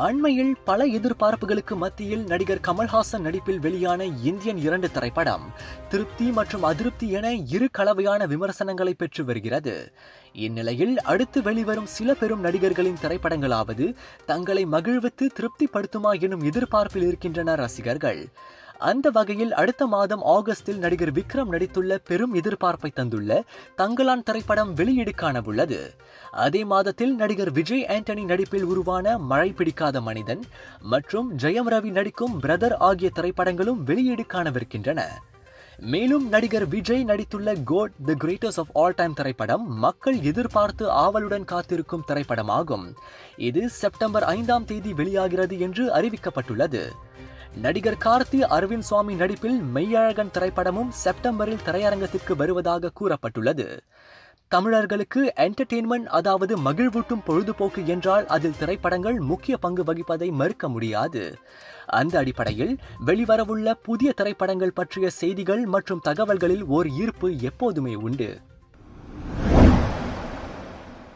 அண்மையில் பல எதிர்பார்ப்புகளுக்கு மத்தியில் நடிகர் கமல்ஹாசன் நடிப்பில் வெளியான இந்தியன் 2 திரைப்படம் திருப்தி மற்றும் அதிருப்தி என இரு கலவையான விமர்சனங்களை பெற்று வருகிறது. இந்நிலையில் அடுத்து வெளிவரும் சில பெரும் நடிகர்களின் திரைப்படங்களாவது தங்களை மகிழ்வித்து திருப்திப்படுத்துமா எனும் எதிர்பார்ப்பில் இருக்கின்றனர் ரசிகர்கள். அந்த வகையில் அடுத்த மாதம் ஆகஸ்டில் நடிகர் விக்ரம் நடித்துள்ள பெரும் எதிர்பார்ப்பை தந்துள்ள தங்கலான் திரைப்படம் வெளியீடு காணவுள்ளது. அதே மாதத்தில் நடிகர் விஜய் ஆண்டனி நடிப்பில் உருவான மழை பிடிக்காத மனிதன் மற்றும் ஜெயம் ரவி நடிக்கும் பிரதர் ஆகிய திரைப்படங்களும் வெளியீடு காணவிருக்கின்றன. மேலும் நடிகர் விஜய் நடித்துள்ள GOAT the greatest of all time திரைப்படம் மக்கள் எதிர்பார்த்து ஆவலுடன் காத்திருக்கும் திரைப்படமாகும். இது செப்டம்பர் 5ஆம் தேதி வெளியாகிறது என்று அறிவிக்கப்பட்டுள்ளது. நடிகர் கார்த்தி அரவிந்த் சுவாமி நடிப்பில் மெய்யழகன் திரைப்படமும் செப்டம்பரில் திரையரங்கத்திற்கு வருவதாக கூறப்பட்டுள்ளது. தமிழர்களுக்கு என்டர்டெயின்மெண்ட், அதாவது மகிழ்வூட்டும் பொழுதுபோக்கு என்றால் அதில் திரைப்படங்கள் முக்கிய பங்கு வகிப்பதை மறுக்க முடியாது. அந்த அடிப்படையில் வெளிவரவுள்ள புதிய திரைப்படங்கள் பற்றிய செய்திகள் மற்றும் தகவல்களில் ஓர் ஈர்ப்பு எப்போதுமே உண்டு.